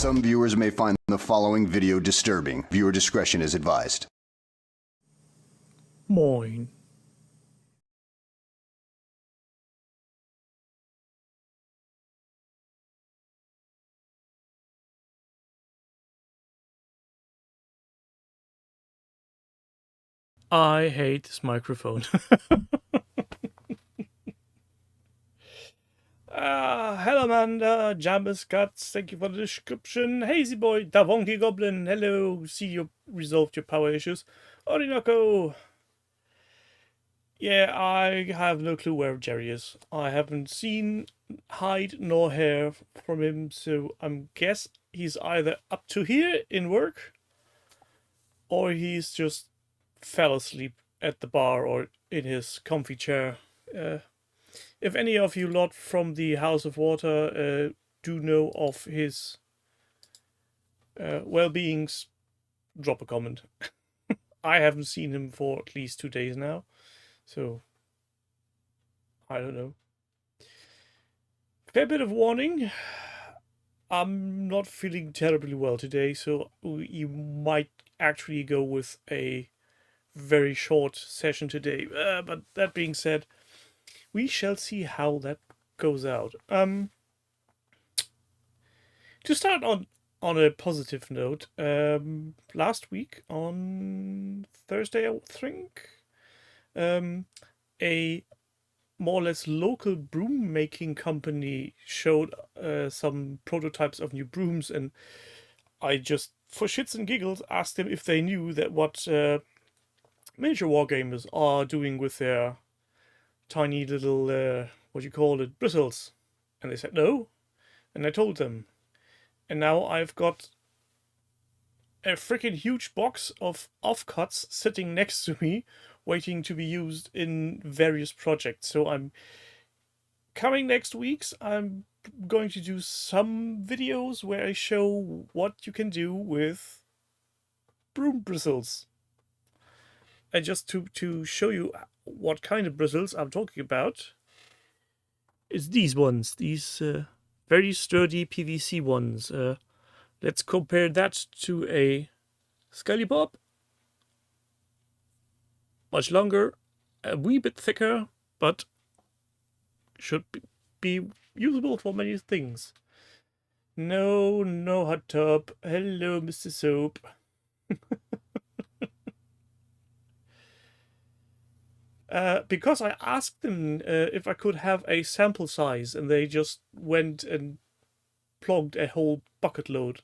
Some viewers may find the following video disturbing. Viewer discretion is advised. Moin. I hate this microphone. Hello Amanda, Jambus Guts, thank you for the description. Hazy Boy, Davonki Goblin, hello, see you resolved your power issues. Orinoco. Yeah, I have no clue where Gerry is. I haven't seen hide nor hair from him, so I guess he's either up to here in work, or he's just fell asleep at the bar or in his comfy chair. If any of you lot from the House of Water do know of his well-beings, drop a comment. I haven't seen him for at least 2 days now, so I don't know. Fair bit of warning. I'm not feeling terribly well today, so you might actually go with a very short session today. But that being said, we shall see how that goes out. To start on a positive note, last week on Thursday, I think, a more or less local broom making company showed some prototypes of new brooms, and I just, for shits and giggles, asked them if they knew that what major wargamers are doing with their tiny little, what do you call it, bristles. And they said no, and I told them. And now I've got a freaking huge box of offcuts sitting next to me, waiting to be used in various projects. So I'm coming next weeks. I'm going to do some videos where I show what you can do with broom bristles. And just to show you what kind of bristles I'm talking about, is these ones, these very sturdy PVC ones. Let's compare that to a Scully Bob. Much longer, a wee bit thicker, but should be usable for many things. No hot tub. Hello, Mr. Soap. Because I asked them if I could have a sample size, and they just went and plugged a whole bucket load.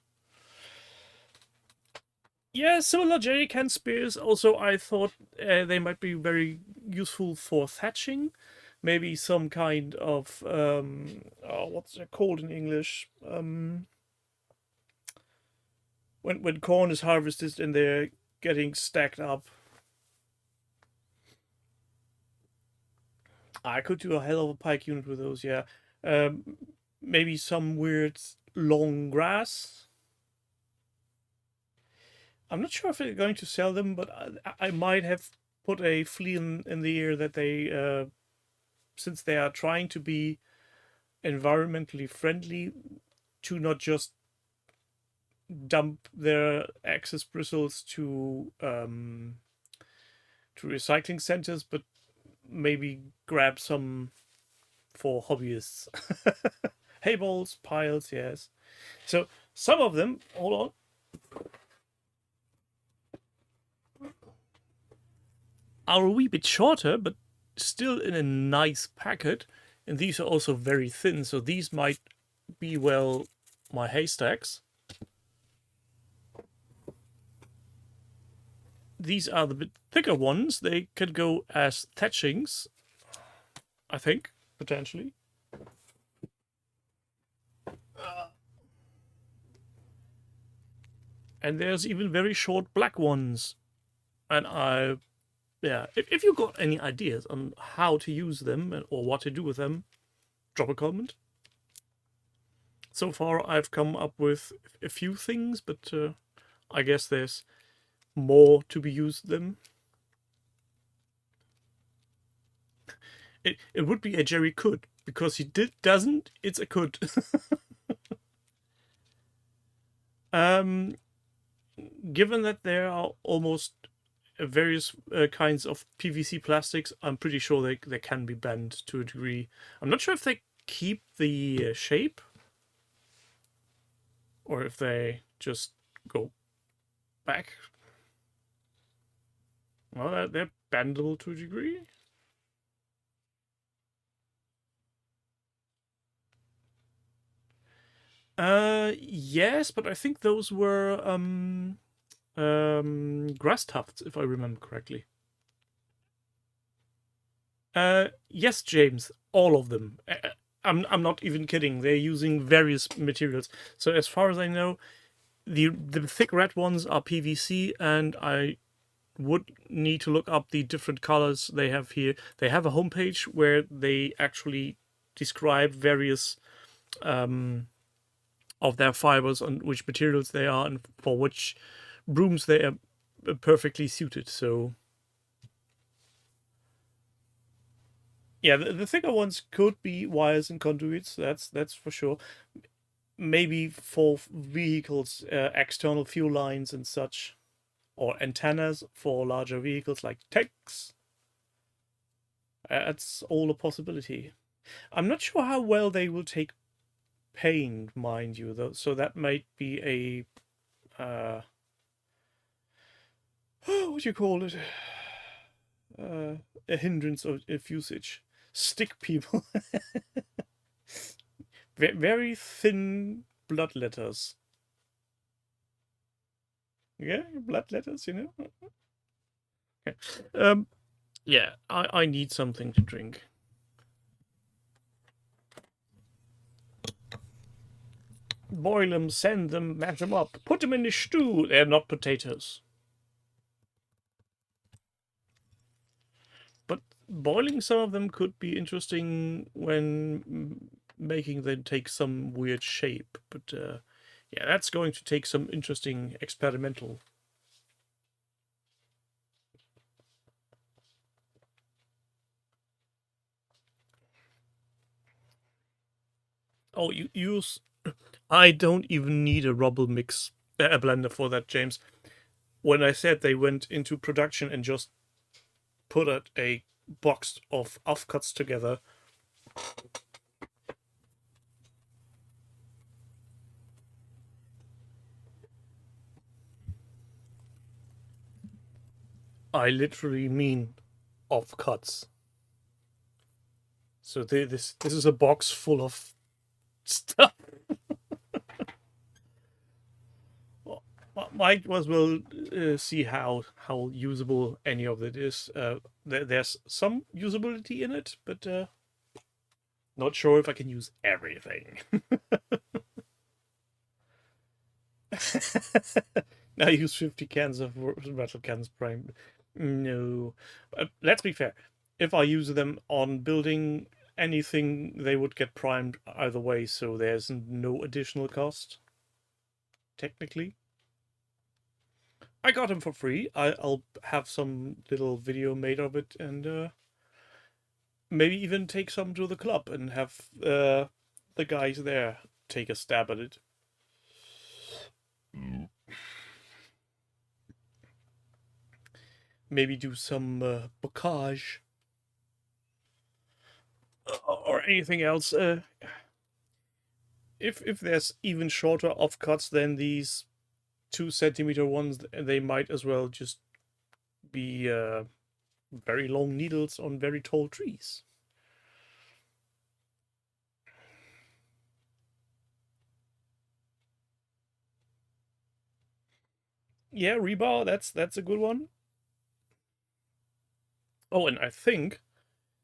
Yeah, similar jerry can spears. Also, I thought they might be very useful for thatching. Maybe some kind of what's it called in English? When corn is harvested and they're getting stacked up. I could do a hell of a pike unit with those, yeah. Maybe some weird long grass. I'm not sure if they're going to sell them, but I might have put a flea in the ear that they, since they are trying to be environmentally friendly, to not just dump their excess bristles to recycling centers, but maybe grab some for hobbyists. Hay balls, piles, yes. So some of them, hold on, are a wee bit shorter, but still in a nice packet. And these are also very thin, so these might be, well, my haystacks. These are the bit thicker ones. They could go as thatchings, I think, potentially. And there's even very short black ones. And yeah, if you got any ideas on how to use them or what to do with them, drop a comment. So far, I've come up with a few things, but I guess there's more to be used them. It would be a Gerry could, because he doesn't, it's a could. Given that there are almost various kinds of PVC plastics, I'm pretty sure they can be bent to a degree. I'm not sure if they keep the shape or if they just go back. Well, they're bendable to a degree. Yes, but I think those were grass tufts, if I remember correctly. Yes, James, all of them. I'm not even kidding. They're using various materials. So as far as I know, the thick red ones are PVC, and I would need to look up the different colors they have here. They have a homepage where they actually describe various of their fibers and which materials they are and for which brooms they are perfectly suited. So yeah, the thicker ones could be wires and conduits. That's for sure. Maybe for vehicles, external fuel lines and such, or antennas for larger vehicles like tanks. That's all a possibility. I'm not sure how well they will take pain, mind you, though. So that might be what do you call it? A hindrance of usage. Stick people. Very thin blood letters. Yeah, blood letters, you know. Okay. Yeah, I need something to drink. Boil them, send them, mash them up, put them in the stew. They're not potatoes. But boiling some of them could be interesting when making them take some weird shape. But yeah, that's going to take some interesting experimental. Oh, you use. I don't even need a rubble mix, a blender for that, James. When I said they went into production and just put a box of offcuts together, I literally mean offcuts. So this is a box full of stuff. Might as well see how usable any of it is. There's some usability in it, but not sure if I can use everything. Now use 50 cans of metal cans prime. No, let's be fair. If I use them on building anything, they would get primed either way, so there's no additional cost. Technically. I got him for free. I'll have some little video made of it and maybe even take some to the club and have the guys there take a stab at it. Maybe do some bocage or anything else. If there's even shorter offcuts than these 2 centimeter ones, they might as well just be very long needles on very tall trees. Yeah, rebar. That's a good one. Oh, and I think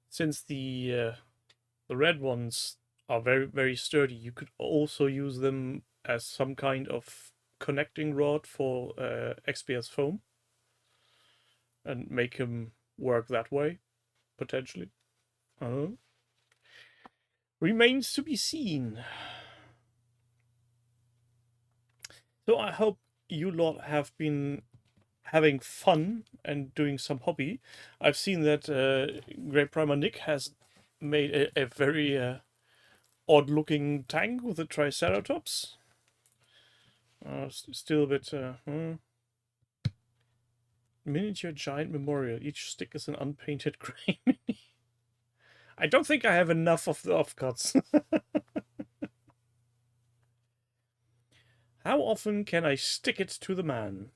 since the red ones are very sturdy, you could also use them as some kind of connecting rod for XPS foam and make them work that way, potentially. Remains to be seen. So I hope you lot have been having fun and doing some hobby. I've seen that Great Primer Nick has made a very odd-looking tank with a Triceratops. Still a bit... Miniature giant memorial. Each stick is an unpainted gray mini. I don't think I have enough of the offcuts. How often can I stick it to the man?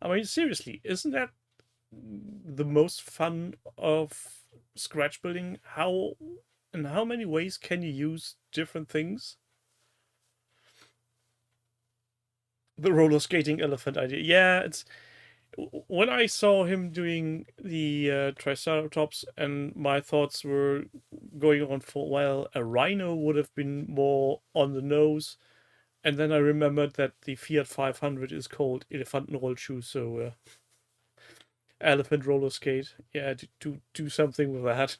I mean, seriously, isn't that the most fun of scratch building? In how many ways can you use different things? The roller skating elephant idea. Yeah, it's when I saw him doing the Triceratops, and my thoughts were going on for a while. A rhino would have been more on the nose, and then I remembered that the Fiat 500 is called Elefantenrollschuh, so elephant roller skate. Yeah, to do something with that.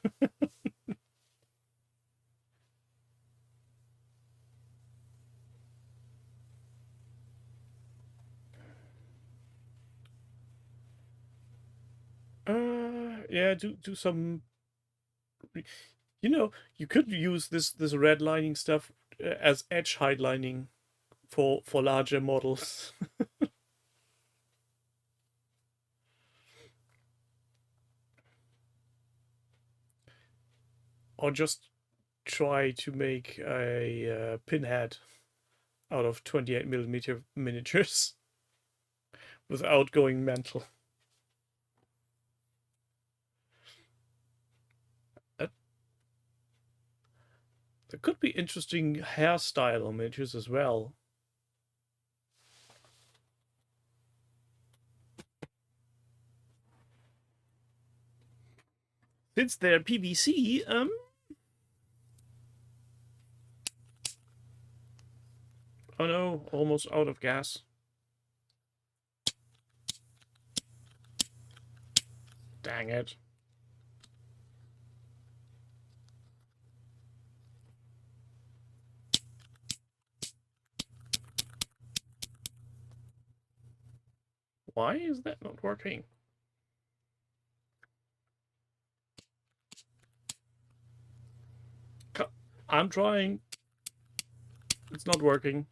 Yeah, do some. You know, you could use this red lining stuff as edge highlining for larger models. Or just try to make a pinhead out of 28mm miniatures without going mental. There could be interesting hairstyle miniatures as well. Since they're PVC, oh no, almost out of gas. Dang it. Why is that not working? I'm trying. It's not working.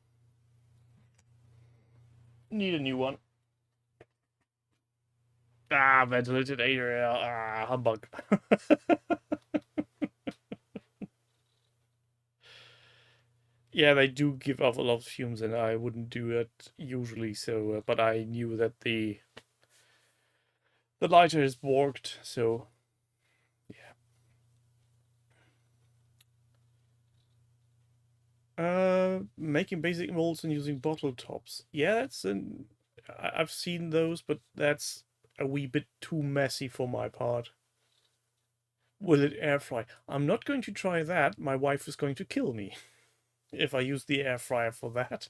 Need a new one. Ah, ventilated air. Ah, humbug. Yeah, they do give off a lot of fumes, and I wouldn't do it usually. So, but I knew that the lighter is warped. So, yeah. Making basic molds and using bottle tops. Yeah, I've seen those, but that's a wee bit too messy for my part. Will it air fry? I'm not going to try that. My wife is going to kill me if I use the air fryer for that.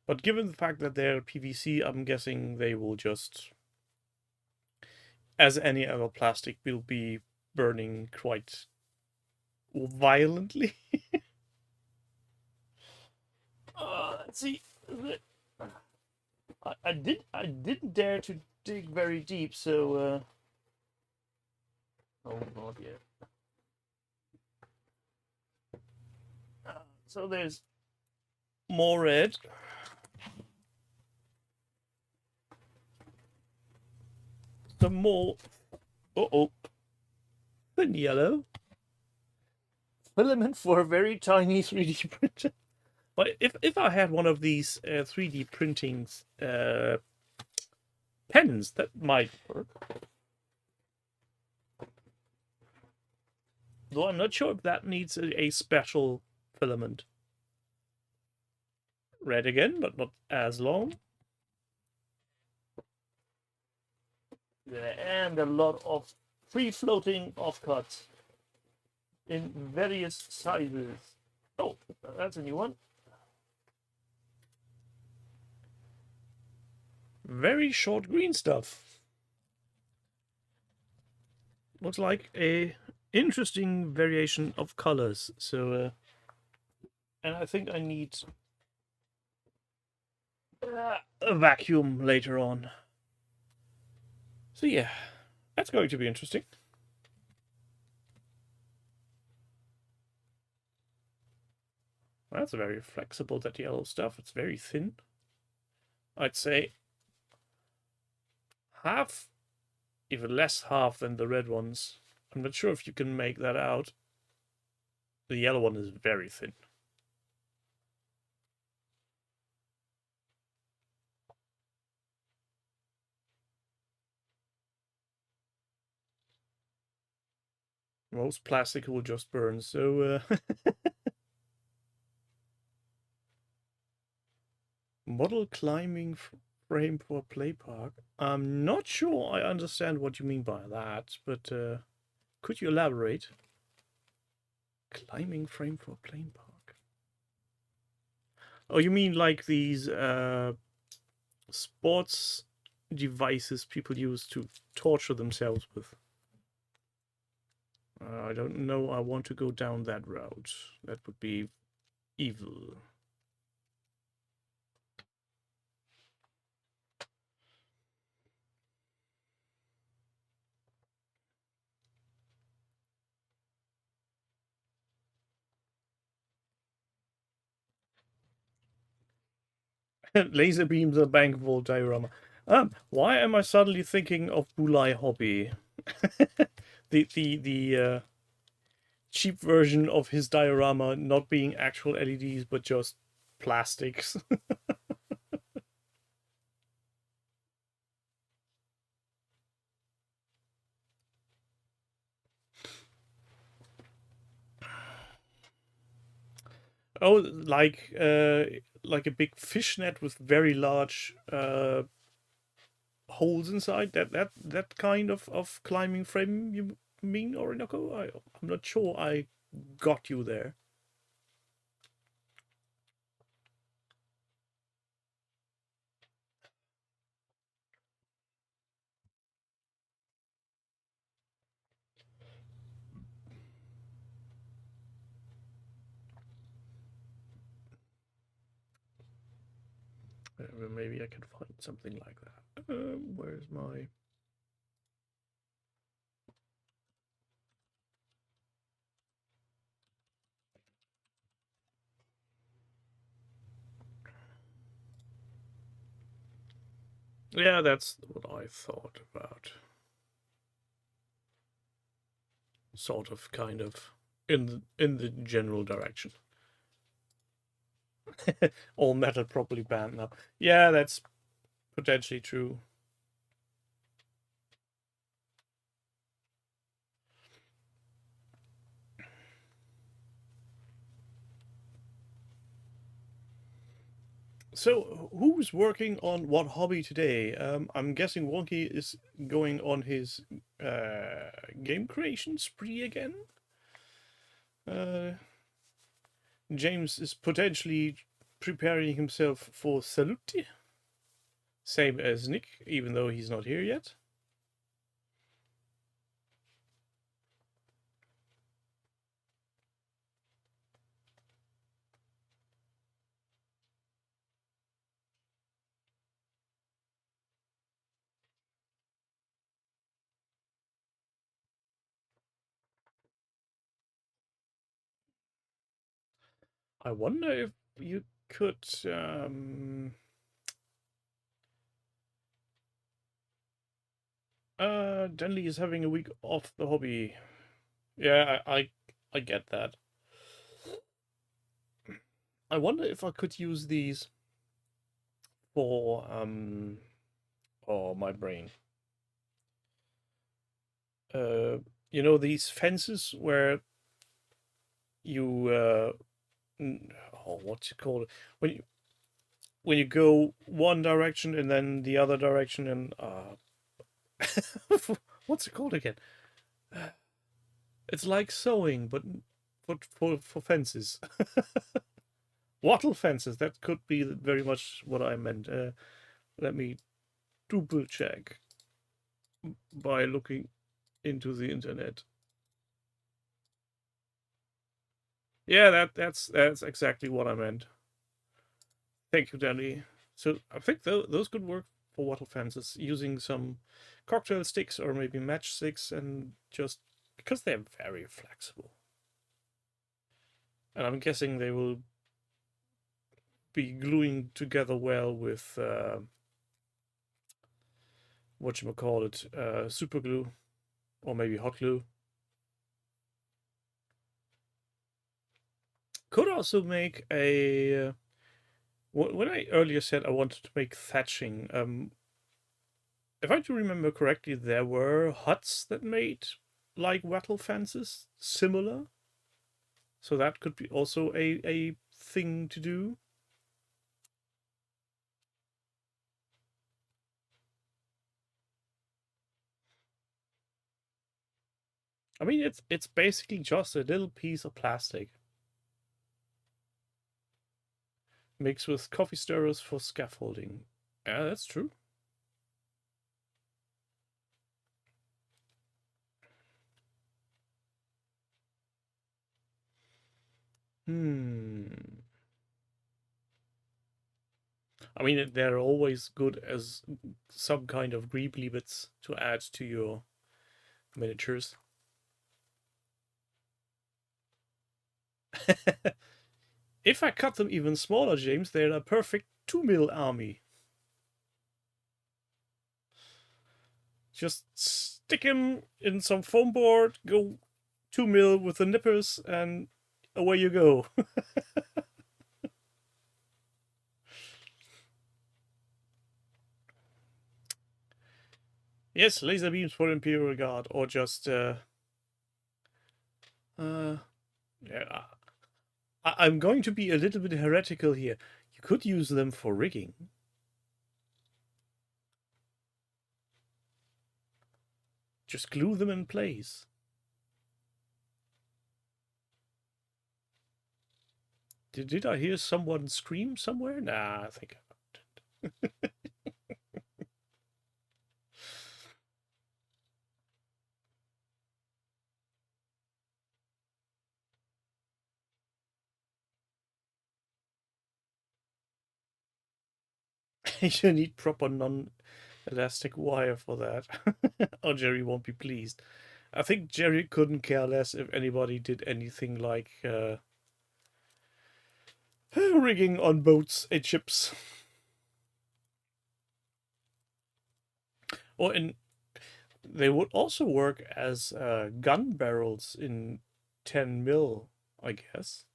But given the fact that they're PVC, I'm guessing they will just, as any other plastic, will be burning quite violently. Let's see. I didn't dare to dig very deep, so oh god, yeah. So there's more red. Some more. Thin yellow. Filament for a very tiny 3D printer. But if I had one of these 3D printing pens, that might work. Though I'm not sure if that needs a special filament. Red again, but not as long. And a lot of free-floating offcuts in various sizes. Oh, that's a new one. Very short green stuff. Looks like a interesting variation of colors. So, and I think I need a vacuum later on. So yeah, that's going to be interesting. That's very flexible, that yellow stuff. It's very thin. I'd say half, even less half than the red ones. I'm not sure if you can make that out. The yellow one is very thin. Most plastic will just burn, so model climbing frame for play park. I'm not sure I understand what you mean by that, but could you elaborate? Climbing frame for play park. Oh, you mean like these sports devices people use to torture themselves with? I don't know. I want to go down that route. That would be evil. Laser beams are bankable diorama. Why am I suddenly thinking of Bulai Hobby? the cheap version of his diorama not being actual LEDs but just plastics. Oh, like a big fishnet with very large holes inside. That kind of climbing frame you mean, Orinoco? I'm not sure I got you there. Maybe I can find something like that. Where's my... Yeah, that's what I thought about. Sort of, kind of, in the general direction. All metal properly banned now. Yeah, that's potentially true. So, who's working on what hobby today? I'm guessing Wonky is going on his game creation spree again. James is potentially preparing himself for Saluti. Same as Nick, even though he's not here yet. I wonder if you could Denley is having a week off the hobby. Yeah, I get that. I wonder if I could use these for oh, my brain. You know, these fences where you oh, what's it called, when you go one direction and then the other direction, and what's it called again? It's like sewing, but for fences. Wattle fences. That could be very much what I meant. Let me double check by looking into the internet. Yeah, that's exactly what I meant. Thank you, Danny. So I think those could work for wattle fences using some cocktail sticks or maybe matchsticks, and just because they're very flexible. And I'm guessing they will be gluing together well with whatchamacallit, super glue or maybe hot glue. Could also make a when I earlier said I wanted to make thatching, if I do remember correctly, there were huts that made like wattle fences similar, so that could be also a thing to do. I mean, it's basically just a little piece of plastic mixed with coffee stirrers for scaffolding. Yeah, that's true. Hmm. I mean, they're always good as some kind of greebly bits to add to your miniatures. If I cut them even smaller, James, they're a perfect 2 mil army. Just stick him in some foam board, go 2 mil with the nippers, and away you go. Yes, laser beams for Imperial Guard, or just yeah. I'm going to be a little bit heretical here. You could use them for rigging. Just glue them in place. Did I hear someone scream somewhere? Nah, I think I don't. You need proper non-elastic wire for that. Or Gerry won't be pleased. I think Gerry couldn't care less if anybody did anything like rigging on boats and ships. Or they would also work as gun barrels in 10 mil, I guess.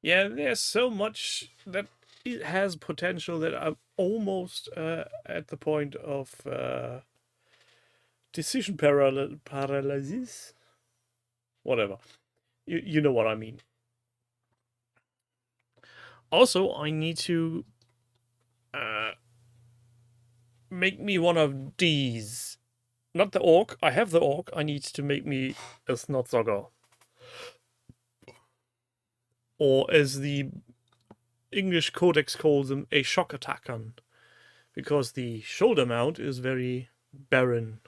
Yeah, there's so much that it has potential that I'm almost at the point of decision paralysis. Whatever. You know what I mean. Also, I need to uh, make me one of these. Not the orc. I have the orc. I need to make me a Snotzogger. Or as the English Codex calls them, a shock attacker. Because the shoulder mount is very barren.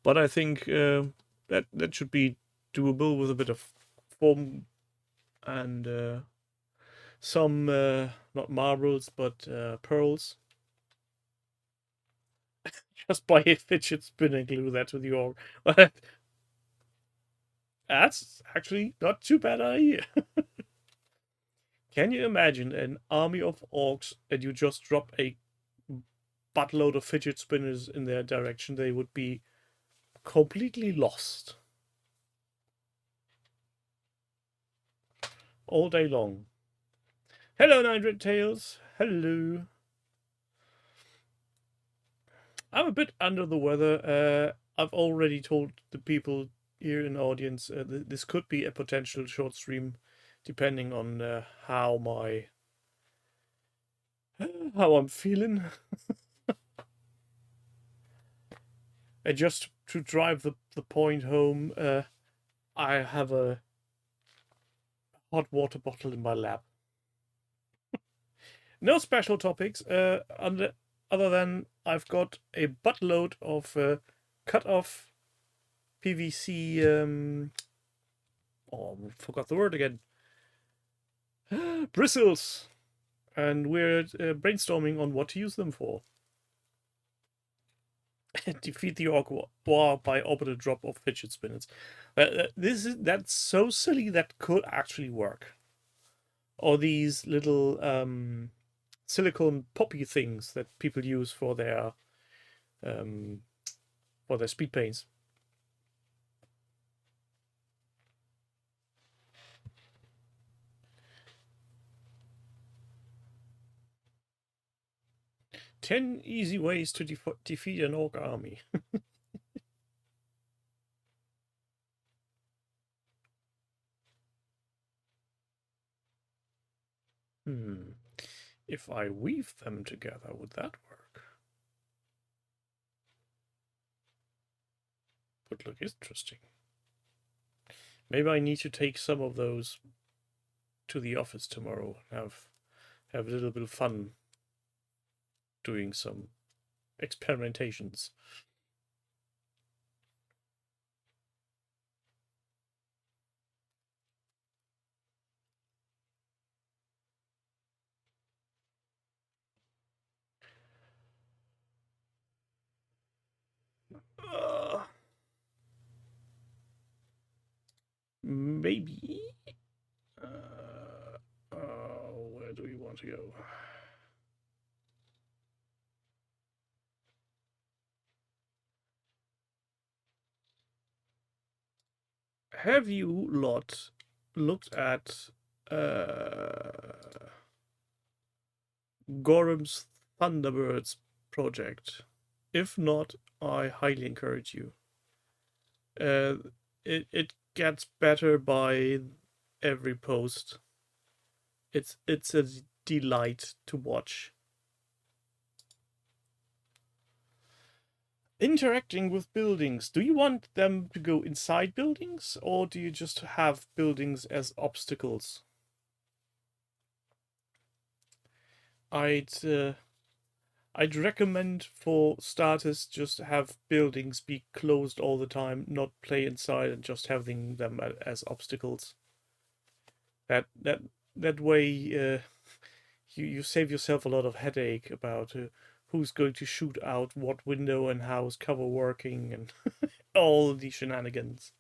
But I think that should be doable with a bit of foam and some, not marbles, but pearls. Just buy a fidget spinner and glue that to the orc. That's actually not too bad idea. Can you imagine an army of orcs and you just drop a buttload of fidget spinners in their direction? They would be completely lost all day long. Hello, Nine Red Tails. Hello. I'm a bit under the weather. I've already told the people here in the audience this could be a potential short stream, depending on how I'm feeling. And just to drive the point home, I have a hot water bottle in my lap. No special topics, other than I've got a buttload of cut off PVC. Oh, forgot the word again. Bristles, and we're brainstorming on what to use them for. Defeat the orc war by orbital drop of fidget spinners. That's so silly that could actually work. Or these little silicone poppy things that people use for their speed paints. "10 easy ways to defeat an orc army." If I weave them together, would that work? Would look interesting. Maybe I need to take some of those to the office tomorrow and have a little bit of fun doing some experimentations. Maybe. Where do we want to go? Have you lot looked at Gorham's Thunderbirds project? If not, I highly encourage you. It gets better by every post. It's a delight to watch. Interacting with buildings. Do you want them to go inside buildings, or do you just have buildings as obstacles? I'd recommend for starters just have buildings be closed all the time, not play inside and just having them as obstacles. That way you save yourself a lot of headache about who's going to shoot out what window and how is cover working and all the shenanigans.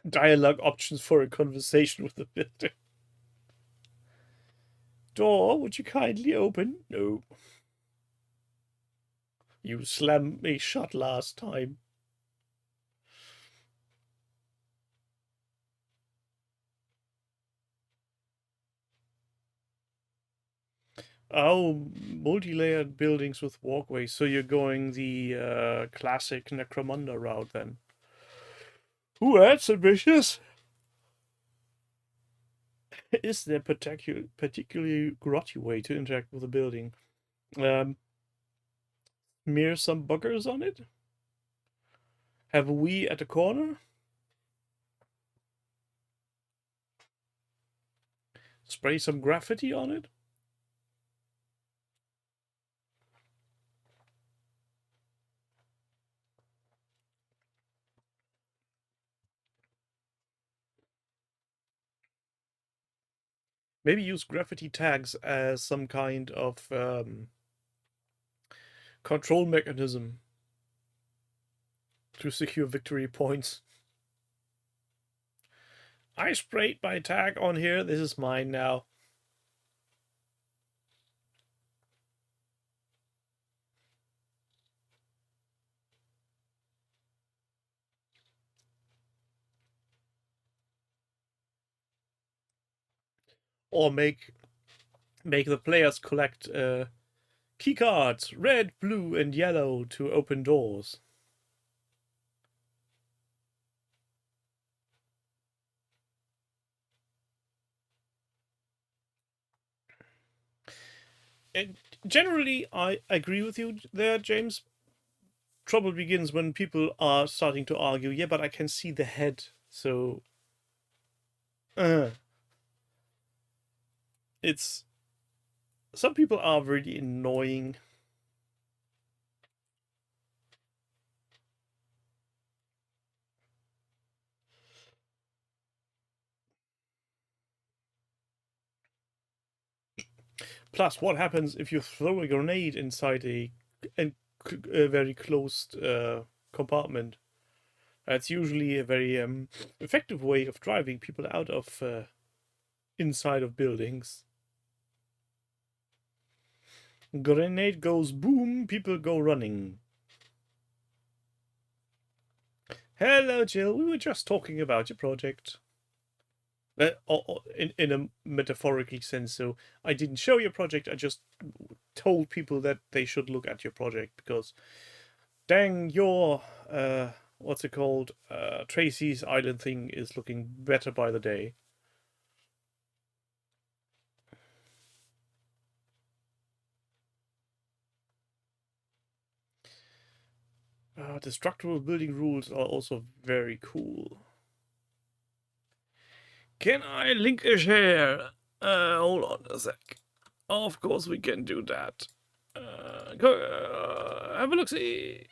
Dialogue options for a conversation with the builder. Door, would you kindly open? No. You slammed me shut last time. Oh, multi-layered buildings with walkways. So you're going the classic Necromunda route then. Ooh, that's ambitious. Is there particularly grotty way to interact with a building? Smear some buggers on it? Have a wee at the corner? Spray some graffiti on it? Maybe use graffiti tags as some kind of control mechanism to secure victory points. I sprayed my tag on here. This is mine now. Or make the players collect key cards, red, blue, and yellow, to open doors. And generally, I agree with you there, James. Trouble begins when people are starting to argue, yeah, but I can see the head, so... It's some people are really annoying. Plus, what happens if you throw a grenade inside a very closed compartment? That's usually a very effective way of driving people out of inside of buildings. Grenade goes boom, people go running. Hello, Jill. We were just talking about your project. In a metaphorical sense. So I didn't show your project. I just told people that they should look at your project because, dang, your what's it called? Tracy's Island thing is looking better by the day. The structural building rules are also very cool. Can I link a share? Hold on a sec. Of course we can do that. Have a look see.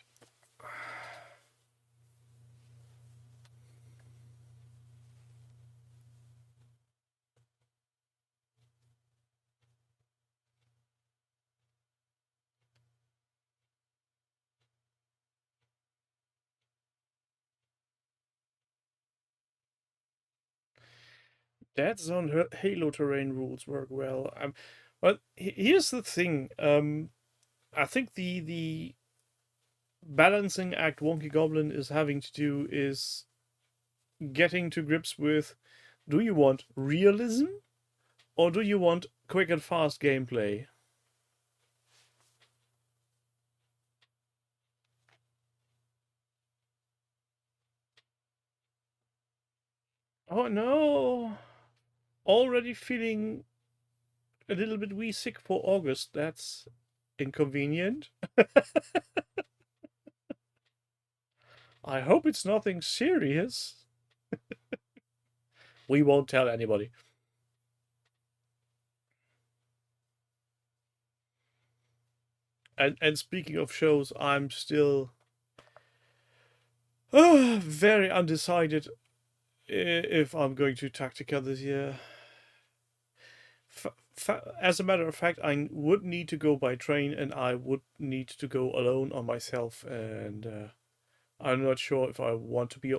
Dead Zone Halo terrain rules work well. But here's the thing. I think the balancing act Wonky Goblin is having to do is getting to grips with: do you want realism or do you want quick and fast gameplay? Oh no! Already feeling a little bit wee sick for August. That's inconvenient. I hope it's nothing serious. We won't tell anybody. And speaking of shows, I'm still very undecided if I'm going to Tactica this year. As a matter of fact, I would need to go by train, and I would need to go alone on myself, and I'm not sure if I want to be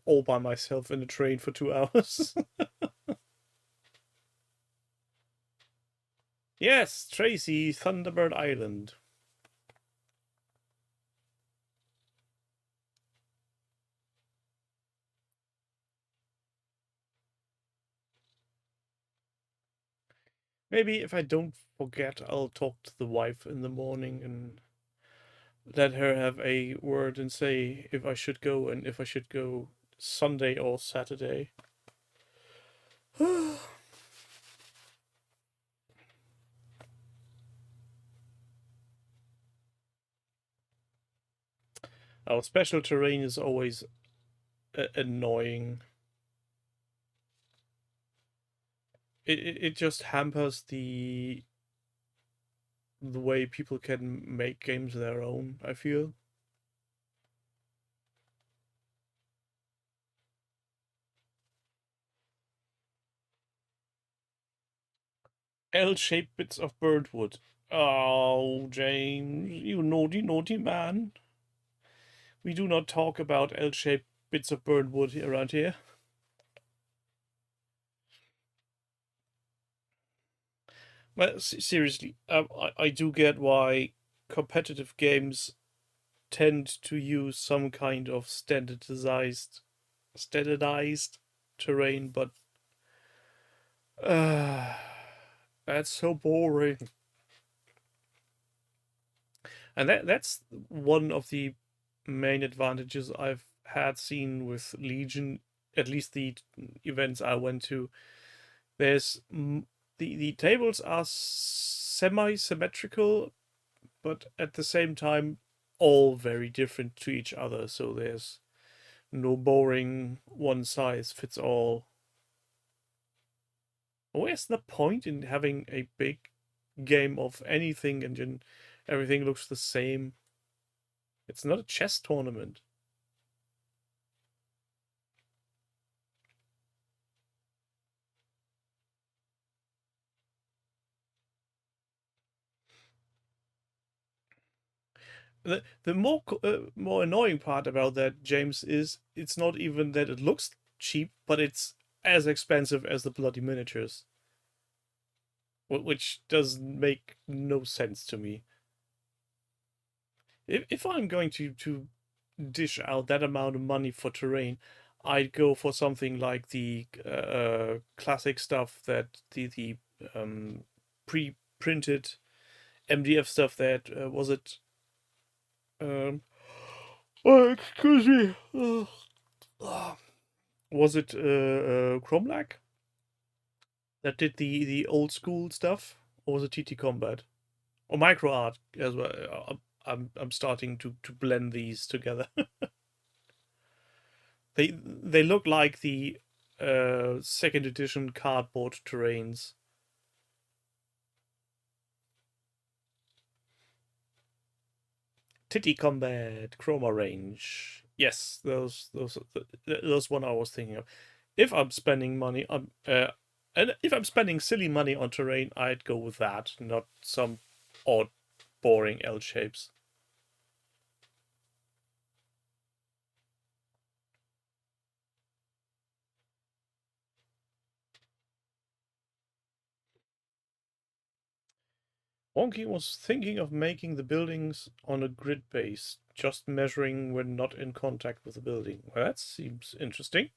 all by myself in a train for 2 hours. Yes, Tracy, Thunderbird Island. Maybe if I don't forget, I'll talk to the wife in the morning and let her have a word and say if I should go and if I should go Sunday or Saturday. Our special terrain is always annoying. It just hampers the way people can make games their own, I feel. L-shaped bits of birdwood. Oh, James, you naughty, naughty man. We do not talk about L-shaped bits of birdwood around here. Well, seriously, I do get why competitive games tend to use some kind of standardized terrain, but that's so boring. And that's one of the main advantages I've had seen with Legion, at least the events I went to. There's the tables are semi-symmetrical, but at the same time all very different to each other. So there's no boring one size fits all. Where's the point in having a big game of anything and then everything looks the same? It's not a chess tournament. The more annoying part about that, James, is it's not even that it looks cheap, but it's as expensive as the bloody miniatures, which does make no sense to me. If I'm going to dish out that amount of money for terrain, I'd go for something like the classic stuff that the pre-printed MDF stuff that was it. Um, oh, excuse me. Was it Cromlac that did the old school stuff, or was it TT Combat or Micro Art as well? I'm starting to blend these together. They look like the second edition cardboard terrains. Titty Combat, Chroma Range. Yes, those one I was thinking of. If I'm spending money on and if I'm spending silly money on terrain, I'd go with that, not some odd, boring L shapes. Wonky was thinking of making the buildings on a grid base, just measuring when not in contact with the building. Well, that seems interesting.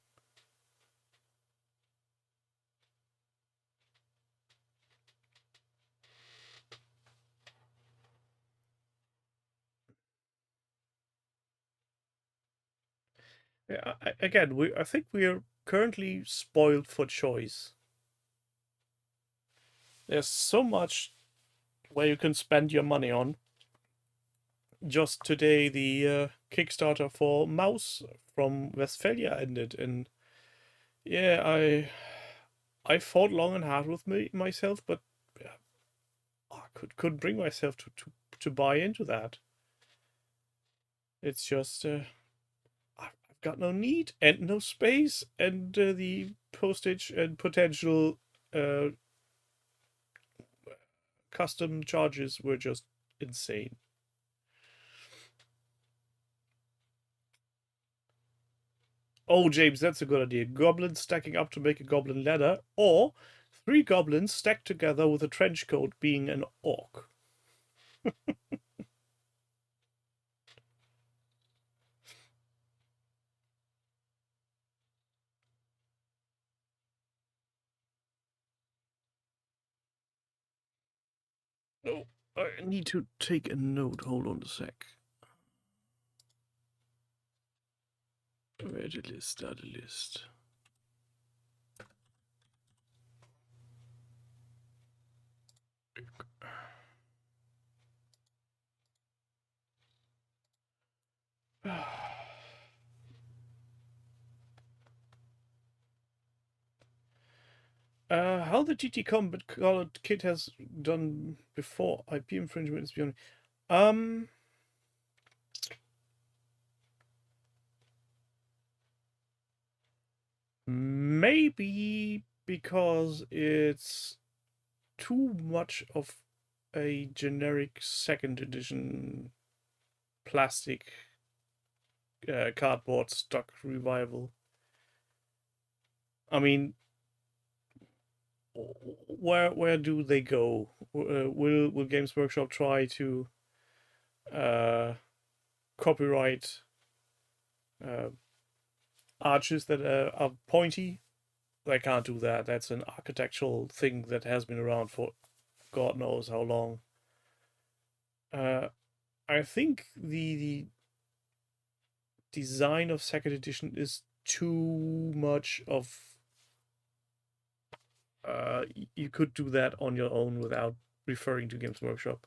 Yeah, again, I think we're currently spoiled for choice. There's so much where you can spend your money on. Just today, the Kickstarter for Mouse from Westphalia ended, and yeah, I fought long and hard with myself, but yeah, I couldn't bring myself to buy into that. It's just I've got no need and no space, and the postage and potential uh, custom charges were just insane. Oh, James, that's a good idea. Goblins stacking up to make a goblin ladder, or three goblins stacked together with a trench coat being an orc. Oh, I need to take a note. Hold on a sec. Where the list? The list. How the GT Combat Colored Kit has done before IP infringement is beyond. Um, Maybe because it's too much of a generic second edition plastic cardboard stock revival. I mean, where do they go? Will Games Workshop try to uh, copyright uh, arches that are pointy? They can't do that. That's an architectural thing that has been around for God knows how long. Uh, I think the design of second edition is too much of. You could do that on your own without referring to Games Workshop.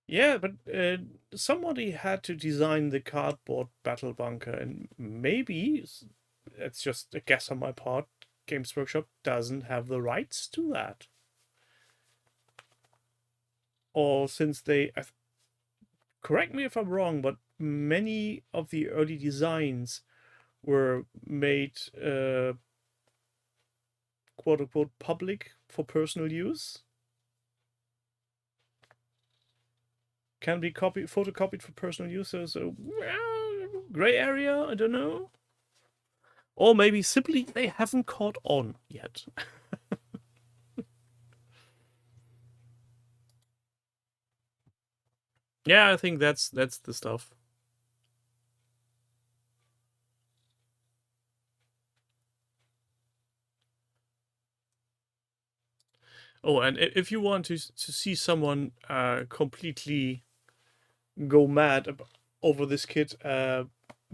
Yeah, but somebody had to design the cardboard battle bunker, and maybe it's just a guess on my part. Games Workshop doesn't have the rights to that, or since they correct me if I'm wrong, but many of the early designs were made quote unquote public for personal use. Can be photocopied for personal use. So gray area. I don't know. Or maybe simply they haven't caught on yet. Yeah, I think that's the stuff. Oh, and if you want to see someone completely go mad over this kit,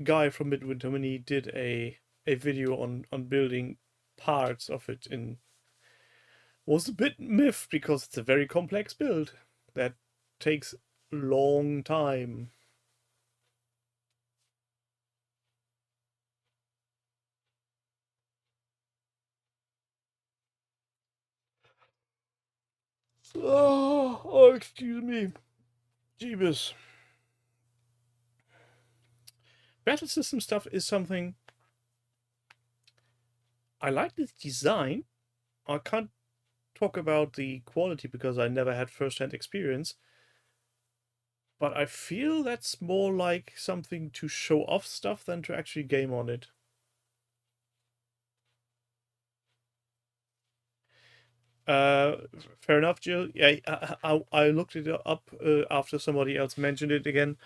Guy from Midwinter Mini did a video on building parts of it in was a bit miffed because it's a very complex build that takes long time. Oh, excuse me. Jeebus. Battle system stuff is something I like the design. I can't talk about the quality because I never had first-hand experience, but I feel that's more like something to show off stuff than to actually game on it. Uh, Fair enough, Jill. Yeah, I looked it up after somebody else mentioned it again,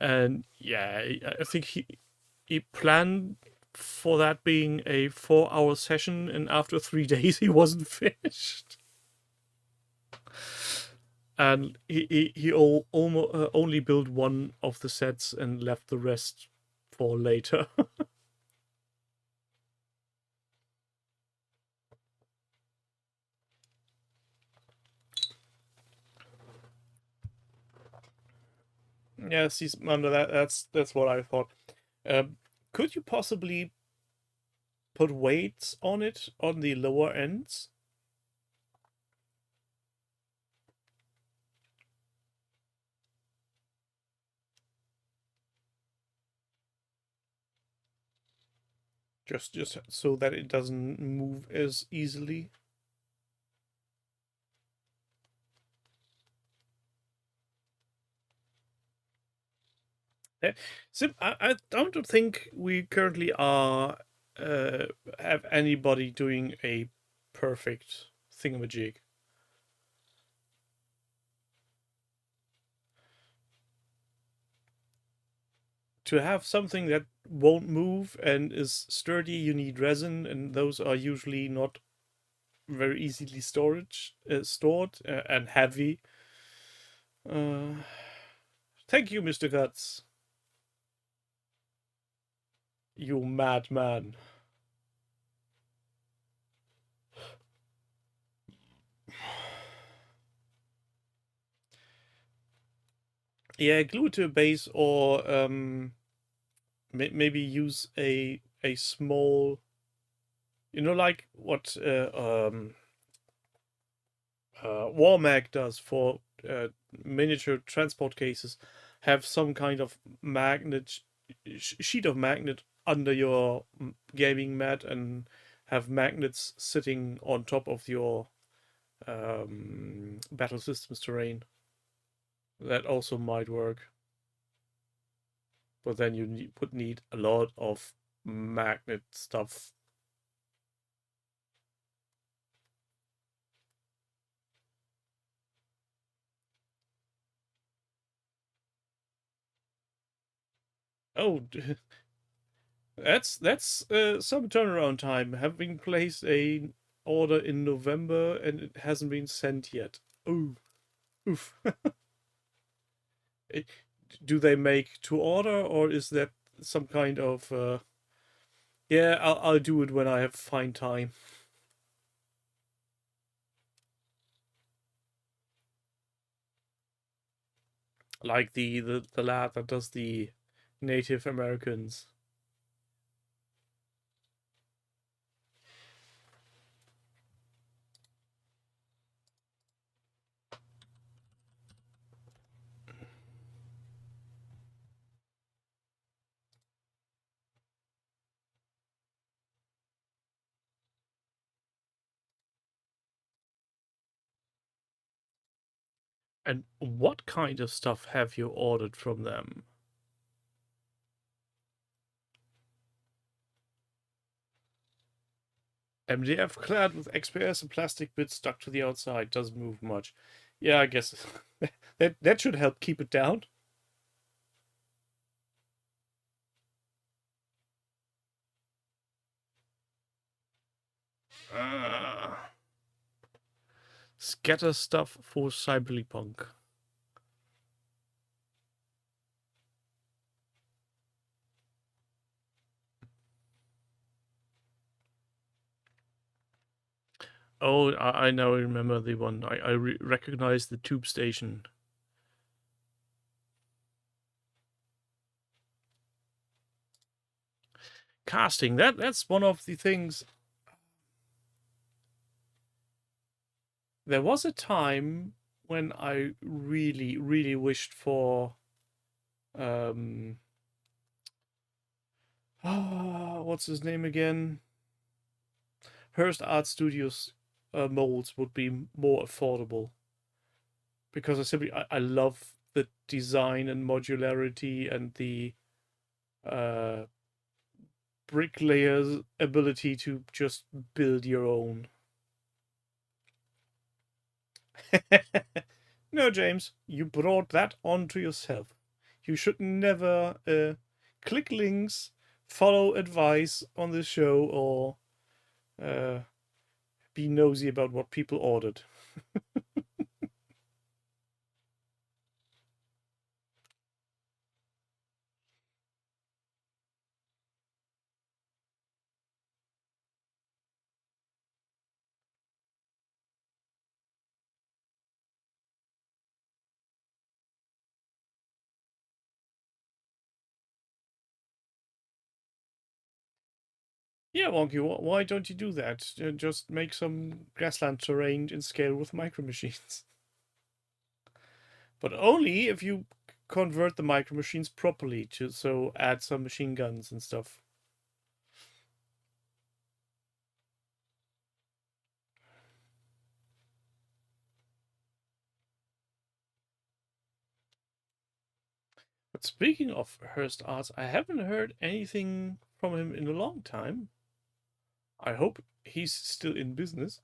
and yeah, I think he planned for that being a 4-hour session, and after 3 days he wasn't finished. And he almost only built one of the sets and left the rest for later. Yeah, see, under that's what I thought. Could you possibly put weights on it on the lower ends? Just so that it doesn't move as easily. So I don't think we currently are have anybody doing a perfect thingamajig. To have something that won't move and is sturdy, you need resin, and those are usually not very easily stored and heavy. Uh, Thank you, Mr. Guts. You madman. Yeah, glue it to a base, or maybe use a small, like what Warmag does for miniature transport cases. Have some kind of magnet sheet of magnet under your gaming mat, and have magnets sitting on top of your battle systems terrain. That also might work, but then you would need a lot of magnet stuff. Oh, that's some turnaround time. Having placed a order in November and it hasn't been sent yet. Ooh, oof. Do they make to order, or is that some kind of yeah, I'll do it when I have fine time. Like the lad that does the Native Americans. And what kind of stuff have you ordered from them? MDF clad with XPS and plastic bits stuck to the outside. Doesn't move much. Yeah, I guess that should help keep it down. Scatter stuff for cyberpunk. Oh, I now remember the one. I recognize the tube station. Casting, that's one of the things. There was a time when I really, really wished for what's his name again? Hearst Art Studios molds would be more affordable, because I love the design and modularity and the uh, bricklayer's ability to just build your own. No, James, you brought that onto yourself. You should never click links, follow advice on the show, or uh, be nosy about what people ordered. Yeah, Wonky, why don't you do that? Just make some grassland terrain in scale with micro machines. But only if you convert the micro machines properly to so add some machine guns and stuff. But speaking of Hearst Arts, I haven't heard anything from him in a long time. I hope he's still in business.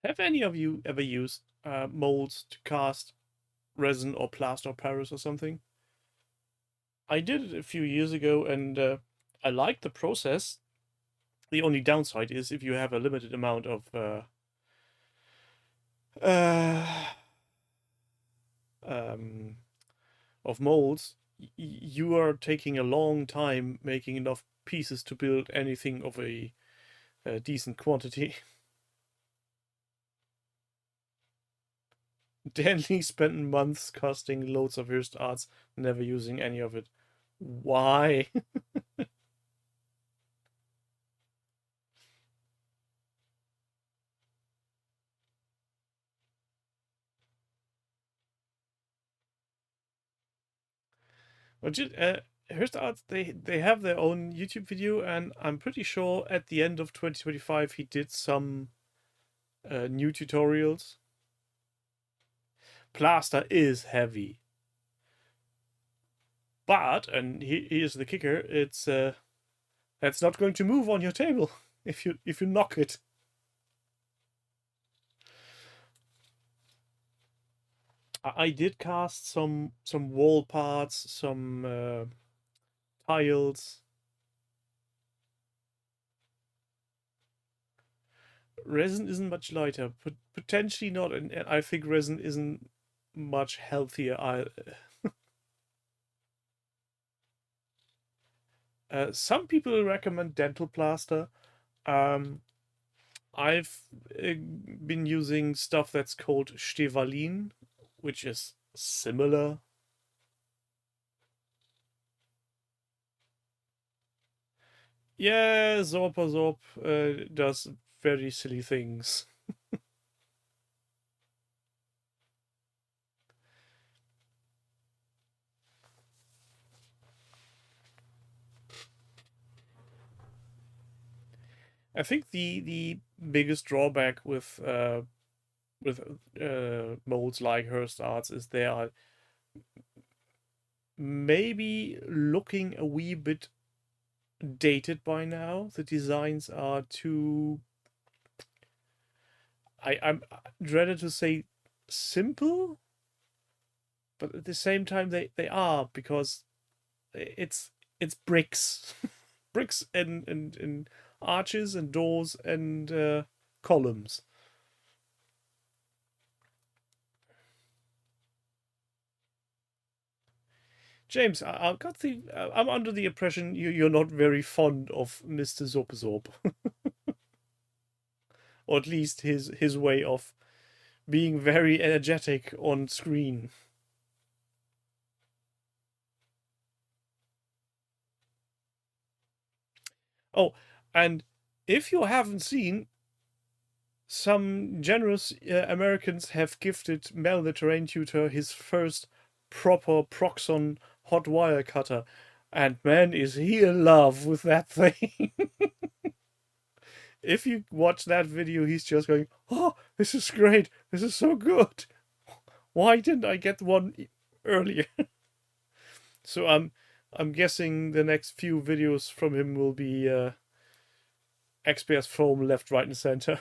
Have any of you ever used molds to cast resin or plaster of Paris or something? I did it a few years ago, and I liked the process. The only downside is if you have a limited amount uh, um, of molds, you are taking a long time making enough pieces to build anything of a decent quantity. Danley spent months casting loads of Hearst arts, never using any of it. Why? Hearst arts, they have their own YouTube video, and I'm pretty sure at the end of 2025 he did some new tutorials. Plaster is heavy, but and here's the kicker: it's not going to move on your table if you knock it. I did cast some wall parts, some tiles. Resin isn't much lighter, but potentially not, and I think resin isn't much healthier. Some people recommend dental plaster. Um, I've been using stuff that's called Stevalin, which is similar. Yeah, Zorp does very silly things. I think the biggest drawback with molds like Hearst Arts is they are maybe looking a wee bit dated by now. The designs are too. I'm dreaded to say simple, but at the same time they are, because it's bricks, bricks and arches and doors and columns. James, I got the. I'm under the impression you're not very fond of Mr. Zorp, or at least his way of being very energetic on screen. Oh, and if you haven't seen, some generous Americans have gifted Mel the Terrain Tutor his first proper Proxon hot wire cutter. And man, is he in love with that thing. If you watch that video, he's just going, "Oh, this is great. This is so good. Why didn't I get one earlier?" So I'm guessing the next few videos from him will be XPS foam left, right, and center.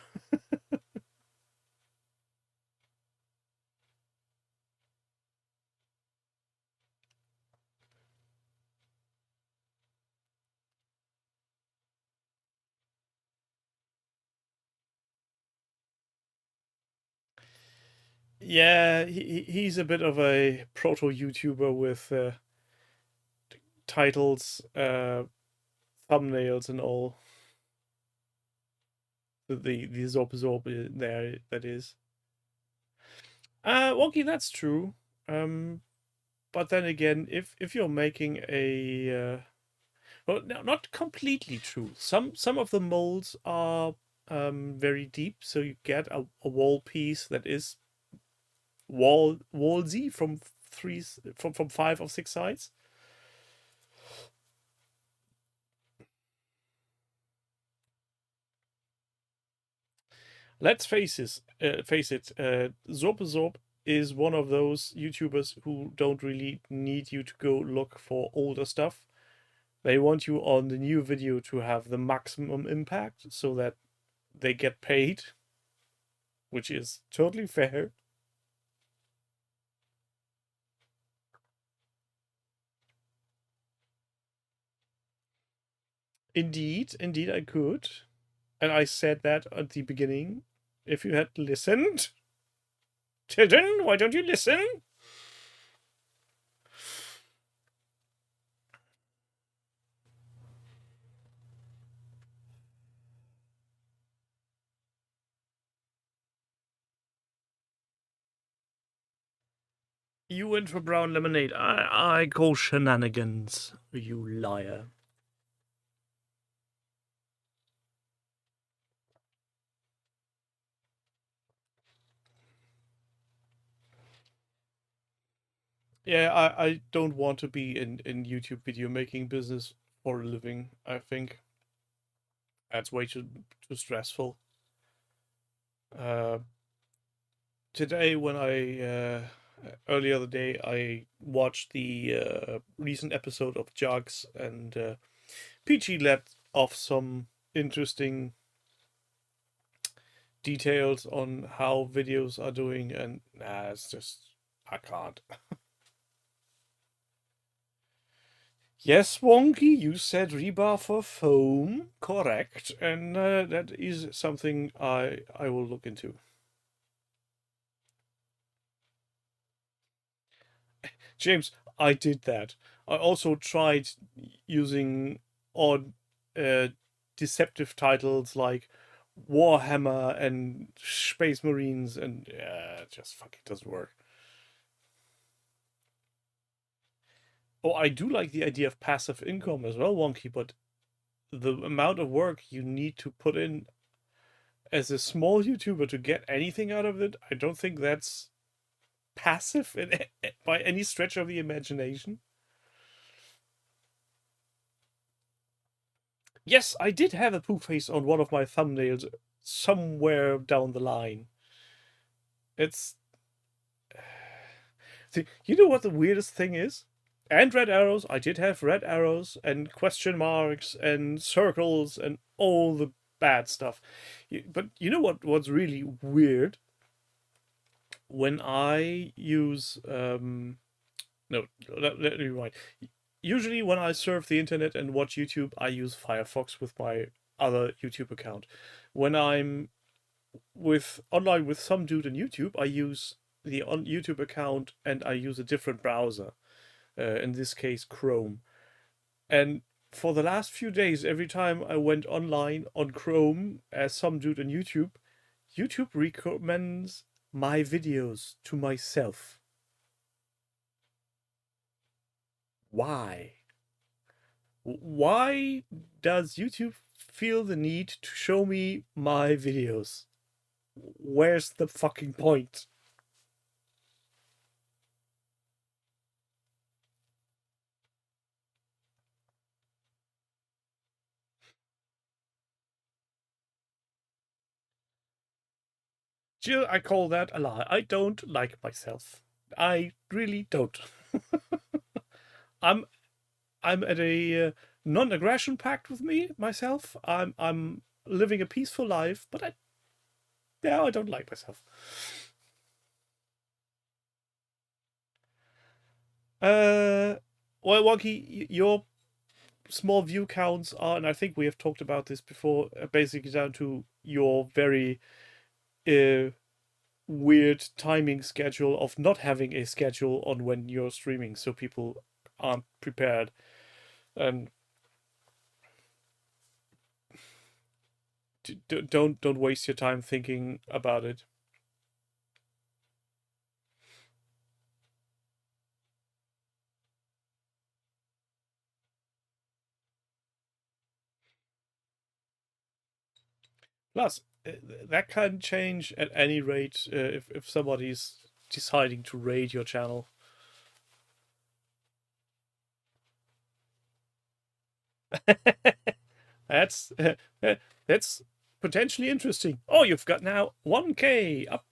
Yeah, he's a bit of a proto YouTuber with titles, thumbnails, and all. The Zorp there, that is. Wonky, that's true. But then again, if you're making a well, no, not completely true. Some of the molds are very deep, so you get a wall piece that is wallsy from from 5 or 6 sides. Let's face it. Zorp is one of those YouTubers who don't really need you to go look for older stuff. They want you on the new video to have the maximum impact so that they get paid, which is totally fair. Indeed, I could. And I said that at the beginning. If you had listened. Tidden, why don't you listen? You went for brown lemonade. I call shenanigans, you liar. Yeah, I don't want to be in YouTube video making business for a living. I think that's way too stressful. Uh, Today, when I earlier the day, I watched the recent episode of Jugs, and Peachy let off some interesting details on how videos are doing, and it's just I can't. Yes, Wonky, you said rebar for foam, correct, and that is something I will look into. James, I did that. I also tried using odd deceptive titles like Warhammer and Space Marines, and it just fucking doesn't work. Oh, I do like the idea of passive income as well, Wonky, but the amount of work you need to put in as a small YouTuber to get anything out of it, I don't think that's passive by any stretch of the imagination. Yes, I did have a poo face on one of my thumbnails somewhere down the line. It's... See, you know what the weirdest thing is? And red arrows. I did have red arrows and question marks and circles and all the bad stuff. But you know what's really weird? When I use... no, let me rewind. Usually when I surf the internet and watch YouTube, I use Firefox with my other YouTube account. When I'm online with some dude on YouTube, I use the YouTube account and I use a different browser. In this case, Chrome. And for the last few days, every time I went online on Chrome as some dude on YouTube, YouTube recommends my videos to myself. Why? Why does YouTube feel the need to show me my videos? Where's the fucking point? Jill, I call that a lie. I don't like myself. I really don't. I'm at a non-aggression pact with myself. I'm living a peaceful life, but I don't like myself. Well, Wonky, your small view counts are, and I think we have talked about this before, basically down to your very weird timing schedule of not having a schedule on when you're streaming, so people aren't prepared. And don't waste your time thinking about it. Plus, that can change at any rate if somebody's deciding to raid your channel. that's that's potentially interesting. Oh, you've got now 1K up,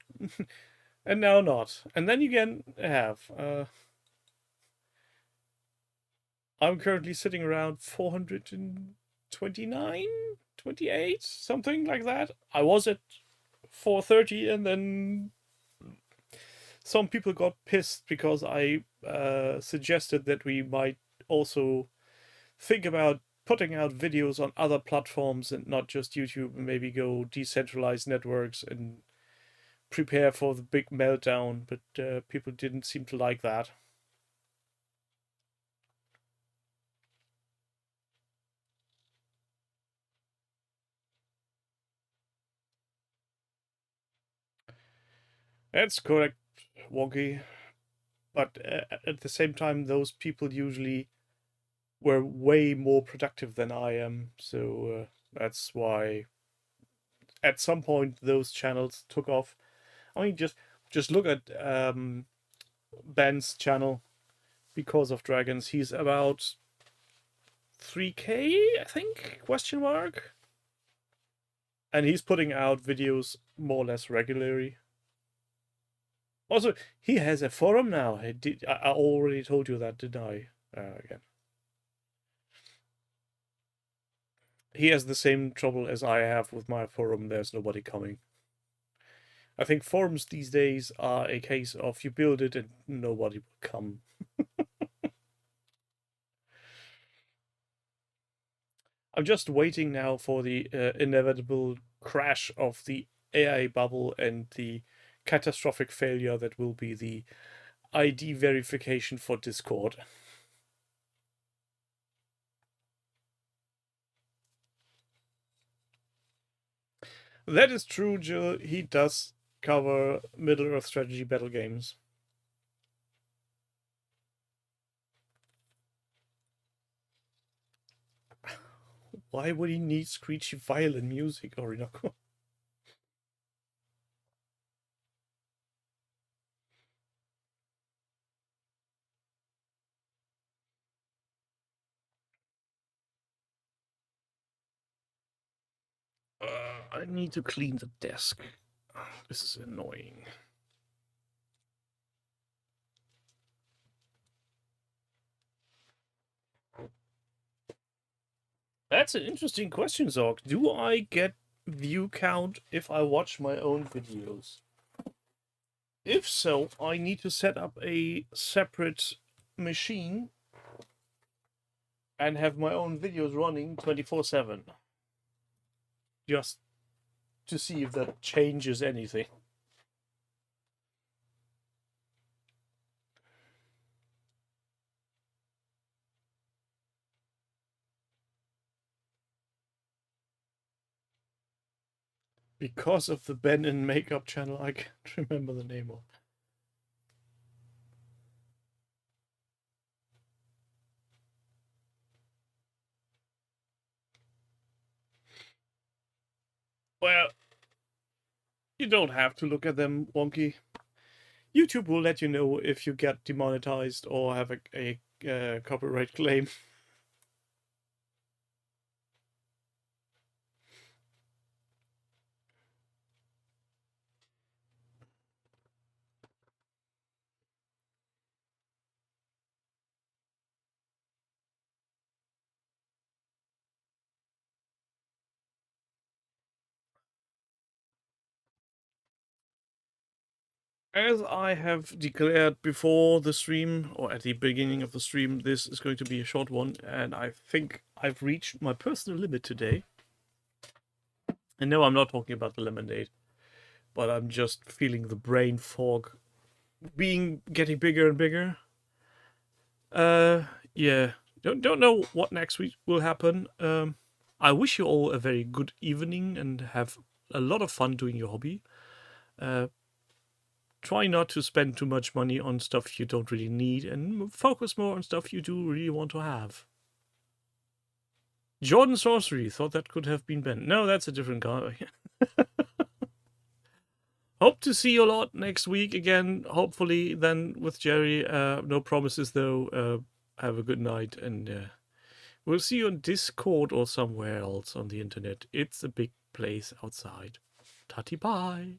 and now not, and then you can have. I'm currently sitting around 429, 28, something like that. I was at 430, and then some people got pissed because I suggested that we might also think about putting out videos on other platforms and not just YouTube, and maybe go decentralized networks and prepare for the big meltdown. But people didn't seem to like that. That's correct, Wonky. But at the same time, those people usually were way more productive than I am. So that's why at some point those channels took off. I mean, just look at Ben's channel, Because of Dragons. He's about 3K, I think, question mark. And he's putting out videos more or less regularly. Also, he has a forum now. I already told you that, didn't I? Again. He has the same trouble as I have with my forum. There's nobody coming. I think forums these days are a case of you build it and nobody will come. I'm just waiting now for the inevitable crash of the AI bubble and the catastrophic failure that will be the ID verification for Discord. That is true, Jill. He does cover Middle-earth strategy battle games. Why would he need screechy violin music, Orinoco? I need to clean the desk. This is annoying. That's an interesting question, Zorg. Do I get view count if I watch my own videos? If so, I need to set up a separate machine and have my own videos running 24/7. Just to see if that changes anything. Because of the Ben and Makeup channel, I can't remember the name of. Well, you don't have to look at them, Wonky. YouTube will let you know if you get demonetized or have a copyright claim. As I have declared before the stream, or at the beginning of the stream, this is going to be a short one, and I think I've reached my personal limit today. And no, I'm not talking about the lemonade, but I'm just feeling the brain fog getting bigger and bigger. Yeah. Don't know what next week will happen. I wish you all a very good evening and have a lot of fun doing your hobby. Try not to spend too much money on stuff you don't really need and focus more on stuff you do really want to have. Jordan Sorcery, thought that could have been Ben. No, that's a different guy. Hope to see you a lot next week again, hopefully then with Gerry. No promises though. Have a good night, and we'll see you on Discord or somewhere else on the internet. It's a big place outside. Tatty bye.